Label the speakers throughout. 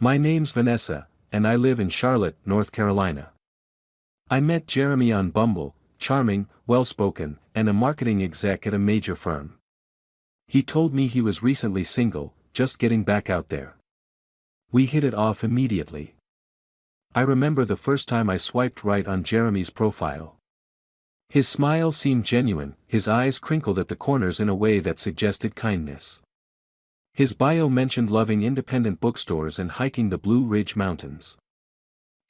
Speaker 1: My name's Vanessa, and I live in Charlotte, North Carolina. I met Jeremy on Bumble, charming, well-spoken, and a marketing exec at a major firm. He told me he was recently single, just getting back out there. We hit it off immediately. I remember the first time I swiped right on Jeremy's profile. His smile seemed genuine, his eyes crinkled at the corners in a way that suggested kindness. His bio mentioned loving independent bookstores and hiking the Blue Ridge Mountains.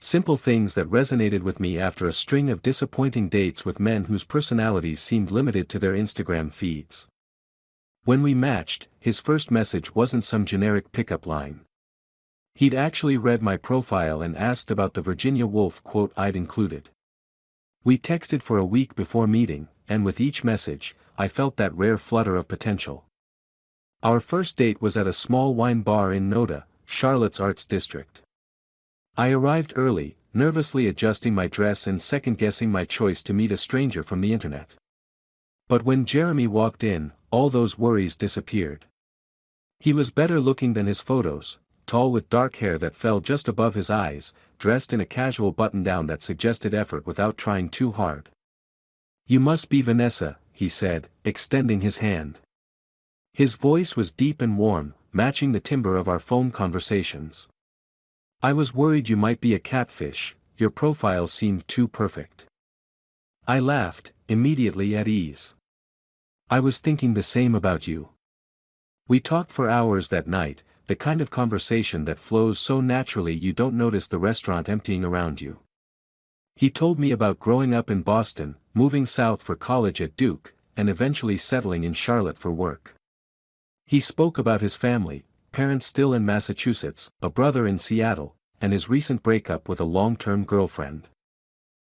Speaker 1: Simple things that resonated with me after a string of disappointing dates with men whose personalities seemed limited to their Instagram feeds. When we matched, his first message wasn't some generic pickup line. He'd actually read my profile and asked about the Virginia Woolf quote I'd included. We texted for a week before meeting, and with each message, I felt that rare flutter of potential. Our first date was at a small wine bar in Noda, Charlotte's Arts District. I arrived early, nervously adjusting my dress and second-guessing my choice to meet a stranger from the internet. But when Jeremy walked in, all those worries disappeared. He was better looking than his photos, tall with dark hair that fell just above his eyes, dressed in a casual button-down that suggested effort without trying too hard. "You must be Vanessa," he said, extending his hand. His voice was deep and warm, matching the timbre of our phone conversations. "I was worried you might be a catfish, your profile seemed too perfect." I laughed, immediately at ease. "I was thinking the same about you." We talked for hours that night, the kind of conversation that flows so naturally you don't notice the restaurant emptying around you. He told me about growing up in Boston, moving south for college at Duke, and eventually settling in Charlotte for work. He spoke about his family, parents still in Massachusetts, a brother in Seattle, and his recent breakup with a long-term girlfriend.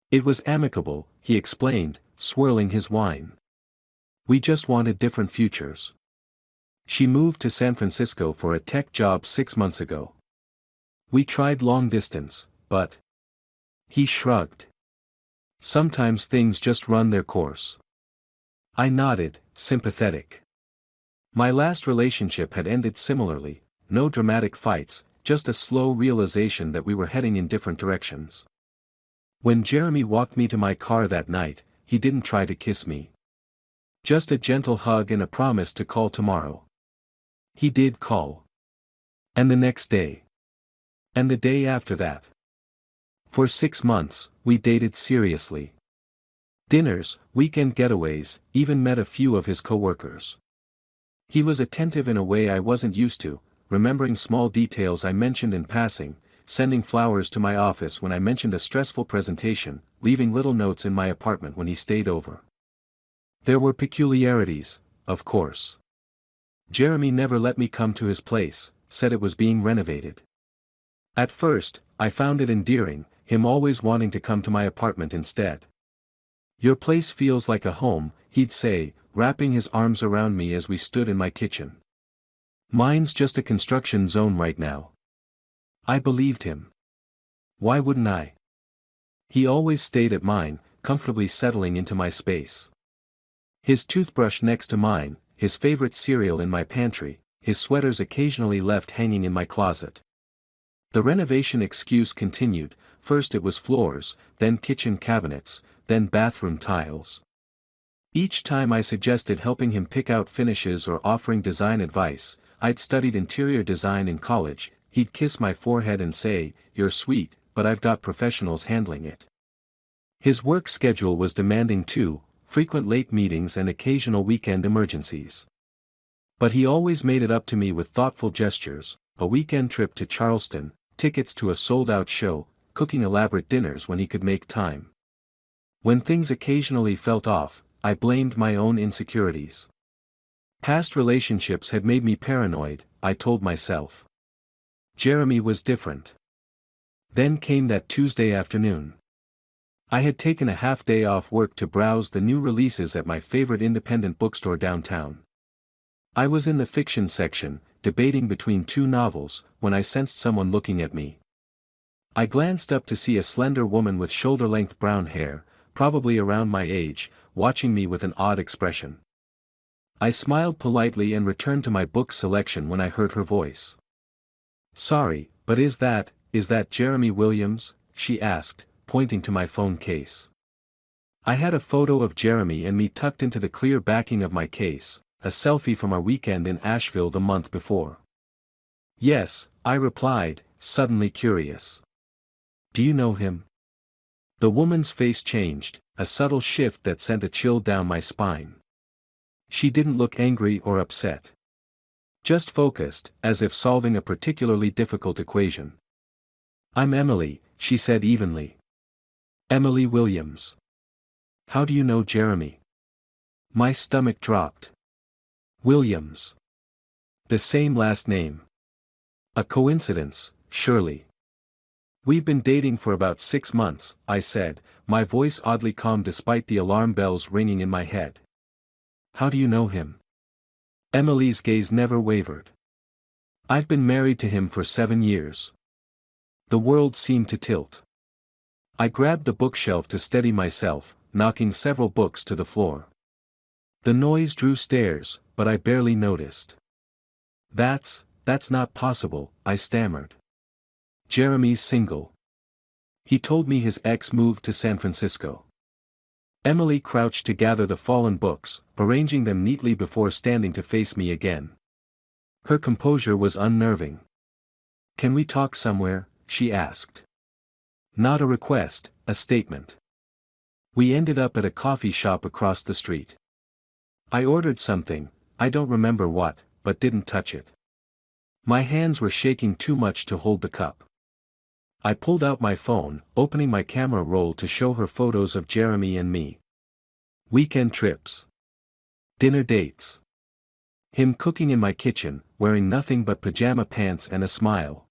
Speaker 1: It was amicable, he explained, swirling his wine. "We just wanted different futures. She moved to San Francisco for a tech job 6 months ago. We tried long distance, but..." He shrugged. "Sometimes things just run their course." I nodded, sympathetic. My last relationship had ended similarly, no dramatic fights, just a slow realization that we were heading in different directions. When Jeremy walked me to my car that night, he didn't try to kiss me. Just a gentle hug and a promise to call tomorrow. He did call. And the next day. And the day after that. For 6 months, we dated seriously. Dinners, weekend getaways, even met a few of his coworkers. He was attentive in a way I wasn't used to, remembering small details I mentioned in passing, sending flowers to my office when I mentioned a stressful presentation, leaving little notes in my apartment when he stayed over. There were peculiarities, of course. Jeremy never let me come to his place, said it was being renovated. At first, I found it endearing, him always wanting to come to my apartment instead. "Your place feels like a home," he'd say, wrapping his arms around me as we stood in my kitchen. "Mine's just a construction zone right now." I believed him. Why wouldn't I? He always stayed at mine, comfortably settling into my space. His toothbrush next to mine, his favorite cereal in my pantry, his sweaters occasionally left hanging in my closet. The renovation excuse continued, first it was floors, then kitchen cabinets, then bathroom tiles. Each time I suggested helping him pick out finishes or offering design advice, I'd studied interior design in college, he'd kiss my forehead and say, "You're sweet, but I've got professionals handling it." His work schedule was demanding too, frequent late meetings and occasional weekend emergencies. But he always made it up to me with thoughtful gestures, a weekend trip to Charleston, tickets to a sold-out show, cooking elaborate dinners when he could make time. When things occasionally felt off, I blamed my own insecurities. Past relationships had made me paranoid, I told myself. Jeremy was different. Then came that Tuesday afternoon. I had taken a half-day off work to browse the new releases at my favorite independent bookstore downtown. I was in the fiction section, debating between 2 novels, when I sensed someone looking at me. I glanced up to see a slender woman with shoulder-length brown hair, probably around my age, watching me with an odd expression. I smiled politely and returned to my book selection when I heard her voice. "Sorry, But is that Jeremy Williams? She asked, pointing to my phone case. I had a photo of Jeremy and me tucked into the clear backing of my case, a selfie from our weekend in Asheville the month before. Yes, I replied, suddenly curious. Do you know him? The woman's face changed, a subtle shift that sent a chill down my spine. She didn't look angry or upset. Just focused, as if solving a particularly difficult equation. I'm Emily, she said evenly. Emily Williams. How do you know Jeremy? My stomach dropped. Williams. The same last name. A coincidence, surely. We've been dating for about 6 months, I said, my voice oddly calm despite the alarm bells ringing in my head. How do you know him? Emily's gaze never wavered. I've been married to him for 7 years. The world seemed to tilt. I grabbed the bookshelf to steady myself, knocking several books to the floor. The noise drew stares, but I barely noticed. That's not possible, I stammered. Jeremy's single. He told me his ex moved to San Francisco. Emily crouched to gather the fallen books, arranging them neatly before standing to face me again. Her composure was unnerving. Can we talk somewhere? She asked. Not a request, a statement. We ended up at a coffee shop across the street. I ordered something, I don't remember what, but didn't touch it. My hands were shaking too much to hold the cup. I pulled out my phone, opening my camera roll to show her photos of Jeremy and me. Weekend trips. Dinner dates. Him cooking in my kitchen, wearing nothing but pajama pants and a smile.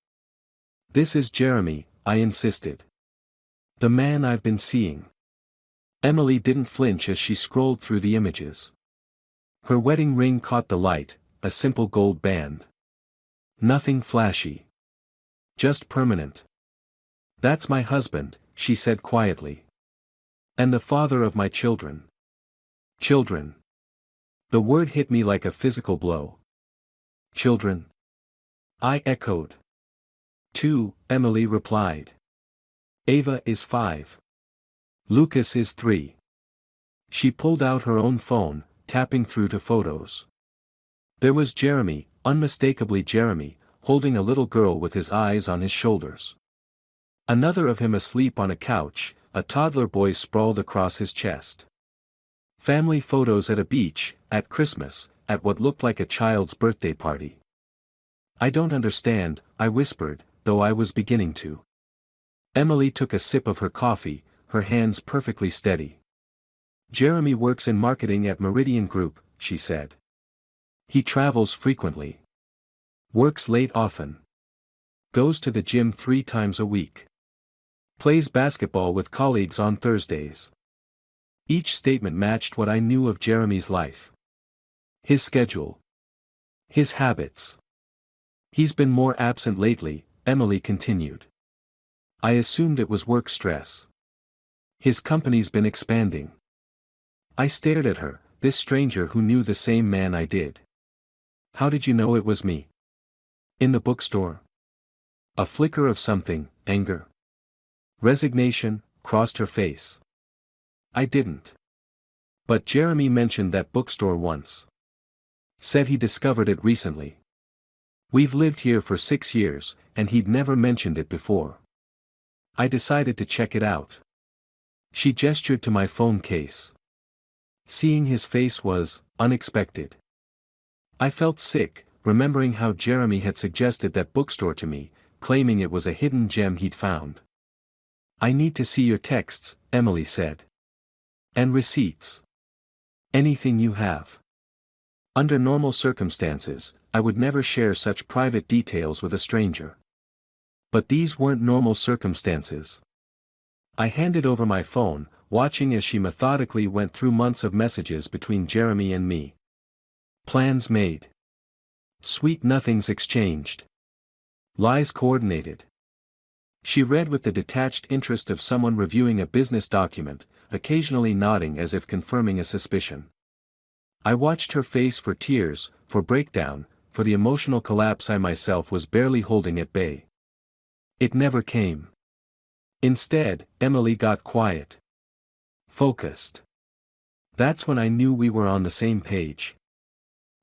Speaker 1: This is Jeremy, I insisted. The man I've been seeing. Emily didn't flinch as she scrolled through the images. Her wedding ring caught the light, a simple gold band. Nothing flashy. Just permanent. That's my husband, she said quietly. And the father of my children. Children. The word hit me like a physical blow. Children. I echoed. 2, Emily replied. Ava is 5. Lucas is 3. She pulled out her own phone, tapping through to photos. There was Jeremy, unmistakably Jeremy, holding a little girl with his eyes on his shoulders. Another of him asleep on a couch, a toddler boy sprawled across his chest. Family photos at a beach, at Christmas, at what looked like a child's birthday party. I don't understand, I whispered, though I was beginning to. Emily took a sip of her coffee, her hands perfectly steady. Jeremy works in marketing at Meridian Group, she said. He travels frequently. Works late often. Goes to the gym 3 times a week. Plays basketball with colleagues on Thursdays. Each statement matched what I knew of Jeremy's life. His schedule. His habits. He's been more absent lately, Emily continued. I assumed it was work stress. His company's been expanding. I stared at her, this stranger who knew the same man I did. How did you know it was me? In the bookstore. A flicker of something, anger. Resignation, crossed her face. I didn't. But Jeremy mentioned that bookstore once. Said he discovered it recently. We've lived here for 6 years, and he'd never mentioned it before. I decided to check it out. She gestured to my phone case. Seeing his face was unexpected. I felt sick, remembering how Jeremy had suggested that bookstore to me, claiming it was a hidden gem he'd found. I need to see your texts, Emily said. And receipts. Anything you have. Under normal circumstances, I would never share such private details with a stranger. But these weren't normal circumstances. I handed over my phone, watching as she methodically went through months of messages between Jeremy and me. Plans made. Sweet nothings exchanged. Lies coordinated. She read with the detached interest of someone reviewing a business document, occasionally nodding as if confirming a suspicion. I watched her face for tears, for breakdown, for the emotional collapse I myself was barely holding at bay. It never came. Instead, Emily got quiet. Focused. That's when I knew we were on the same page.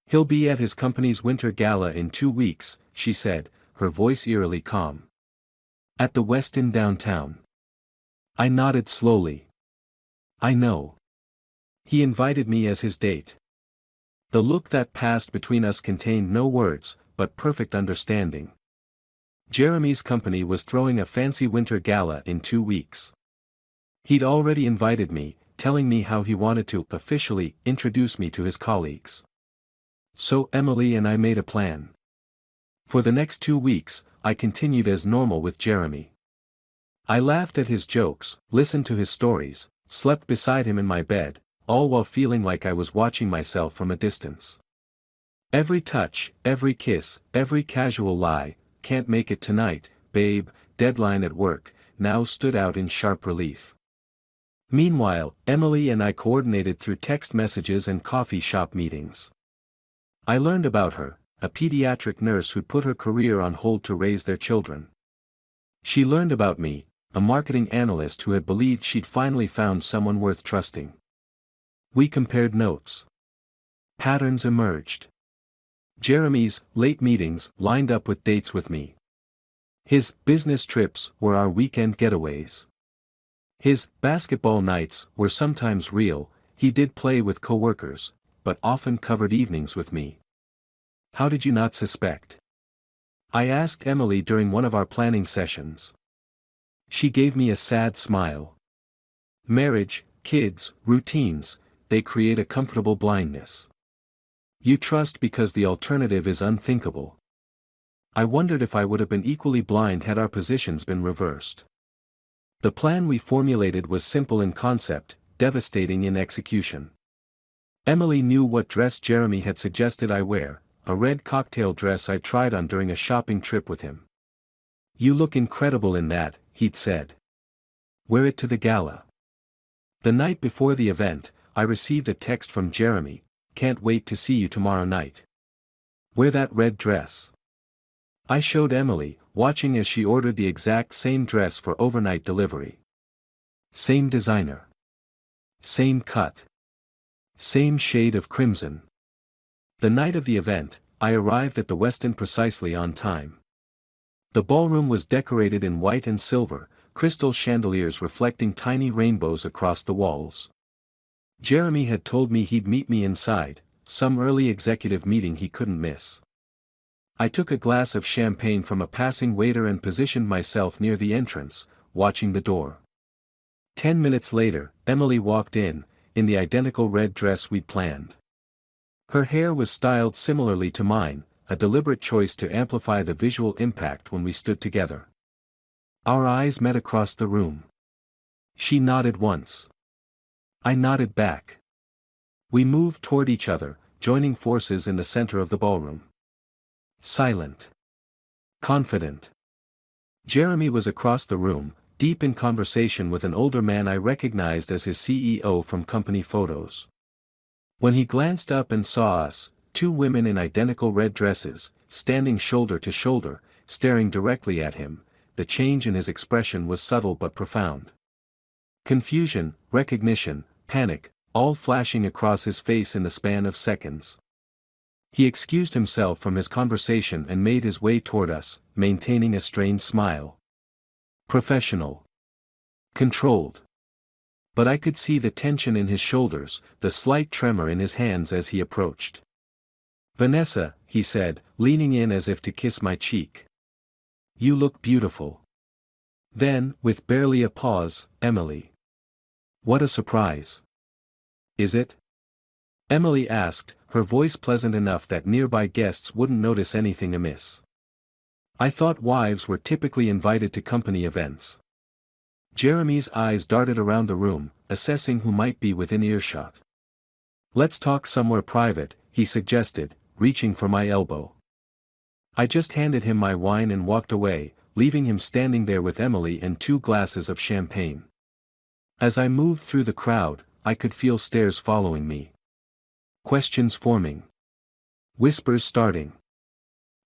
Speaker 1: "He'll be at his company's winter gala in 2 weeks," she said, her voice eerily calm. "At the Westin downtown." I nodded slowly. "I know. He invited me as his date." The look that passed between us contained no words, but perfect understanding. Jeremy's company was throwing a fancy winter gala in 2 weeks. He'd already invited me, telling me how he wanted to officially introduce me to his colleagues. So Emily and I made a plan. For the next 2 weeks, I continued as normal with Jeremy. I laughed at his jokes, listened to his stories, slept beside him in my bed, all while feeling like I was watching myself from a distance. Every touch, every kiss, every casual lie, "Can't make it tonight, babe, deadline at work," now stood out in sharp relief. Meanwhile, Emily and I coordinated through text messages and coffee shop meetings. I learned about her, a pediatric nurse who'd put her career on hold to raise their children. She learned about me, a marketing analyst who had believed she'd finally found someone worth trusting. We compared notes. Patterns emerged. Jeremy's late meetings lined up with dates with me. His business trips were our weekend getaways. His basketball nights were sometimes real. He did play with coworkers, but often covered evenings with me. "How did you not suspect?" I asked Emily during one of our planning sessions. She gave me a sad smile. "Marriage, kids, routines, they create a comfortable blindness. You trust because the alternative is unthinkable." I wondered if I would have been equally blind had our positions been reversed. The plan we formulated was simple in concept, devastating in execution. Emily knew what dress Jeremy had suggested I wear, a red cocktail dress I tried on during a shopping trip with him. "You look incredible in that," he'd said. "Wear it to the gala." The night before the event, I received a text from Jeremy, "Can't wait to see you tomorrow night. Wear that red dress." I showed Emily, watching as she ordered the exact same dress for overnight delivery. Same designer. Same cut. Same shade of crimson. The night of the event, I arrived at the Westin precisely on time. The ballroom was decorated in white and silver, crystal chandeliers reflecting tiny rainbows across the walls. Jeremy had told me he'd meet me inside, some early executive meeting he couldn't miss. I took a glass of champagne from a passing waiter and positioned myself near the entrance, watching the door. 10 minutes later, Emily walked in the identical red dress we'd planned. Her hair was styled similarly to mine, a deliberate choice to amplify the visual impact when we stood together. Our eyes met across the room. She nodded once. I nodded back. We moved toward each other, joining forces in the center of the ballroom. Silent. Confident. Jeremy was across the room, deep in conversation with an older man I recognized as his CEO from company photos. When he glanced up and saw us, 2 women in identical red dresses, standing shoulder to shoulder, staring directly at him, the change in his expression was subtle but profound. Confusion, recognition, panic, all flashing across his face in the span of seconds. He excused himself from his conversation and made his way toward us, maintaining a strained smile. Professional. Controlled. But I could see the tension in his shoulders, the slight tremor in his hands as he approached. "Vanessa," he said, leaning in as if to kiss my cheek. "You look beautiful." Then, with barely a pause, "Emily." "What a surprise." "Is it?" Emily asked, her voice pleasant enough that nearby guests wouldn't notice anything amiss. "I thought wives were typically invited to company events." Jeremy's eyes darted around the room, assessing who might be within earshot. "Let's talk somewhere private," he suggested, reaching for my elbow. I just handed him my wine and walked away, leaving him standing there with Emily and 2 glasses of champagne. As I moved through the crowd, I could feel stares following me. Questions forming. Whispers starting.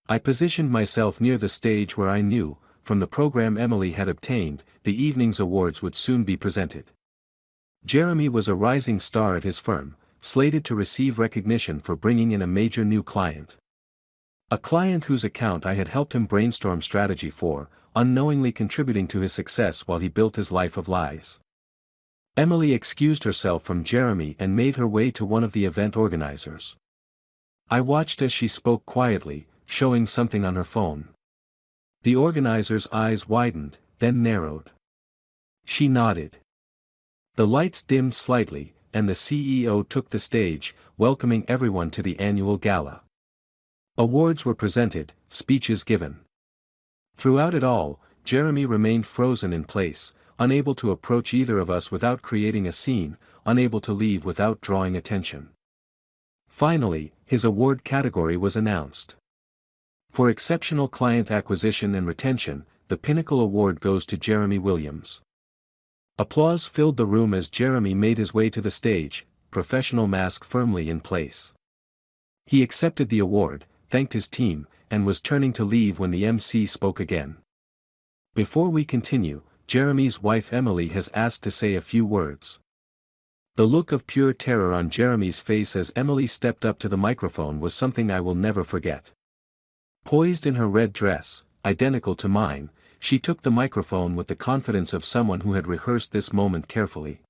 Speaker 1: I positioned myself near the stage where I knew, from the program Emily had obtained, the evening's awards would soon be presented. Jeremy was a rising star at his firm, slated to receive recognition for bringing in a major new client. A client whose account I had helped him brainstorm strategy for, unknowingly contributing to his success while he built his life of lies. Emily excused herself from Jeremy and made her way to one of the event organizers. I watched as she spoke quietly, showing something on her phone. The organizer's eyes widened, then narrowed. She nodded. The lights dimmed slightly, and the CEO took the stage, welcoming everyone to the annual gala. Awards were presented, speeches given. Throughout it all, Jeremy remained frozen in place, unable to approach either of us without creating a scene, unable to leave without drawing attention. Finally, his award category was announced. For exceptional client acquisition and retention, the Pinnacle Award goes to Jeremy Williams. Applause filled the room as Jeremy made his way to the stage, professional mask firmly in place. He accepted the award, thanked his team, and was turning to leave when the MC spoke again. Before we continue, Jeremy's wife Emily has asked to say a few words. The look of pure terror on Jeremy's face as Emily stepped up to the microphone was something I will never forget. Poised in her red dress, identical to mine, she took the microphone with the confidence of someone who had rehearsed this moment carefully.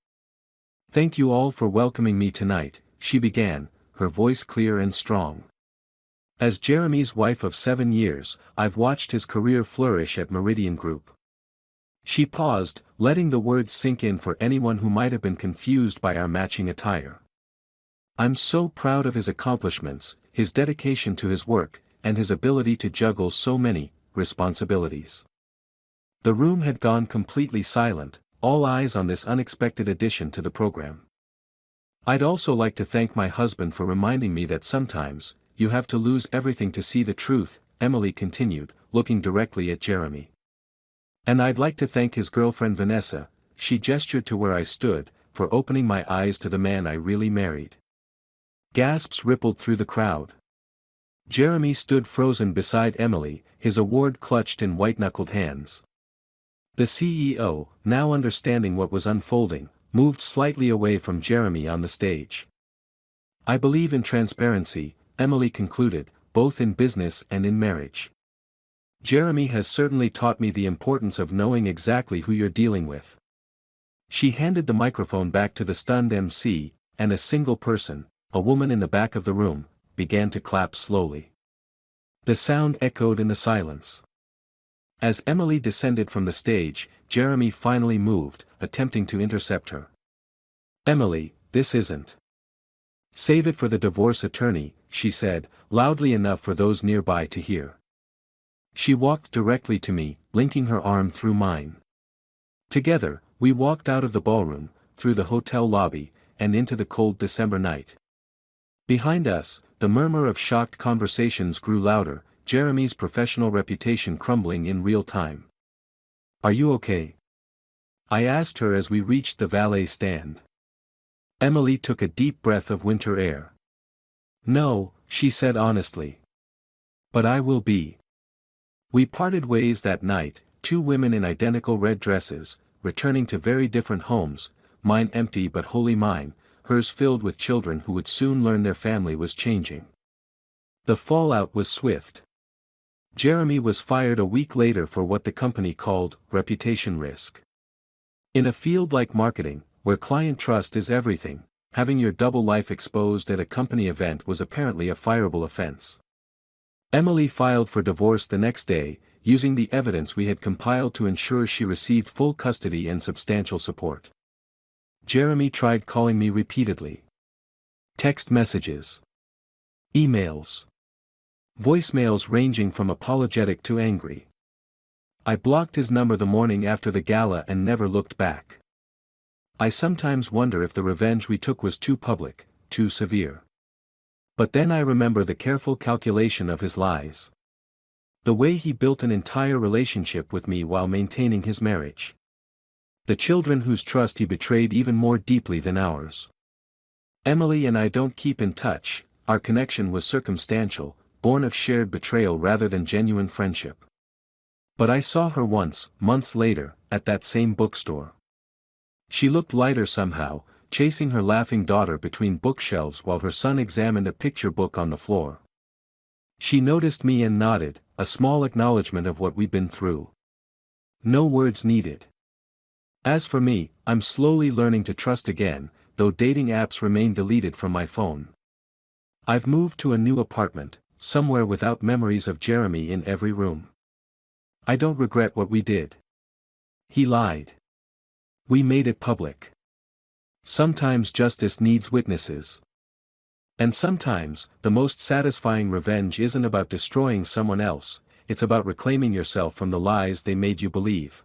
Speaker 1: "Thank you all for welcoming me tonight," she began, her voice clear and strong. "As Jeremy's wife of 7 years, I've watched his career flourish at Meridian Group." She paused, letting the words sink in for anyone who might have been confused by our matching attire. "I'm so proud of his accomplishments, his dedication to his work, and his ability to juggle so many responsibilities." The room had gone completely silent, all eyes on this unexpected addition to the program. "I'd also like to thank my husband for reminding me that sometimes, you have to lose everything to see the truth," Emily continued, looking directly at Jeremy. "And I'd like to thank his girlfriend Vanessa," she gestured to where I stood, "for opening my eyes to the man I really married." Gasps rippled through the crowd. Jeremy stood frozen beside Emily, his award clutched in white-knuckled hands. The CEO, now understanding what was unfolding, moved slightly away from Jeremy on the stage. "I believe in transparency," Emily concluded, "both in business and in marriage. Jeremy has certainly taught me the importance of knowing exactly who you're dealing with." She handed the microphone back to the stunned MC, and a single person, a woman in the back of the room, began to clap slowly. The sound echoed in the silence. As Emily descended from the stage, Jeremy finally moved, attempting to intercept her. "Emily, this isn't. Save it for the divorce attorney," she said, loudly enough for those nearby to hear. She walked directly to me, linking her arm through mine. Together, we walked out of the ballroom, through the hotel lobby, and into the cold December night. Behind us, the murmur of shocked conversations grew louder, Jeremy's professional reputation crumbling in real time. "Are you okay?" I asked her as we reached the valet stand. Emily took a deep breath of winter air. "No," she said honestly. "But I will be." We parted ways that night, two women in identical red dresses, returning to very different homes, mine empty but wholly mine, hers filled with children who would soon learn their family was changing. The fallout was swift. Jeremy was fired a week later for what the company called reputation risk. In a field like marketing, where client trust is everything, having your double life exposed at a company event was apparently a fireable offense. Emily filed for divorce the next day, using the evidence we had compiled to ensure she received full custody and substantial support. Jeremy tried calling me repeatedly. Text messages. Emails. Voicemails ranging from apologetic to angry. I blocked his number the morning after the gala and never looked back. I sometimes wonder if the revenge we took was too public, too severe. But then I remember the careful calculation of his lies. The way he built an entire relationship with me while maintaining his marriage. The children whose trust he betrayed even more deeply than ours. Emily and I don't keep in touch, our connection was circumstantial, born of shared betrayal rather than genuine friendship. But I saw her once, months later, at that same bookstore. She looked lighter somehow, chasing her laughing daughter between bookshelves while her son examined a picture book on the floor. She noticed me and nodded, a small acknowledgement of what we'd been through. No words needed. As for me, I'm slowly learning to trust again, though dating apps remain deleted from my phone. I've moved to a new apartment, somewhere without memories of Jeremy in every room. I don't regret what we did. He lied. We made it public. Sometimes justice needs witnesses. And sometimes, the most satisfying revenge isn't about destroying someone else, it's about reclaiming yourself from the lies they made you believe.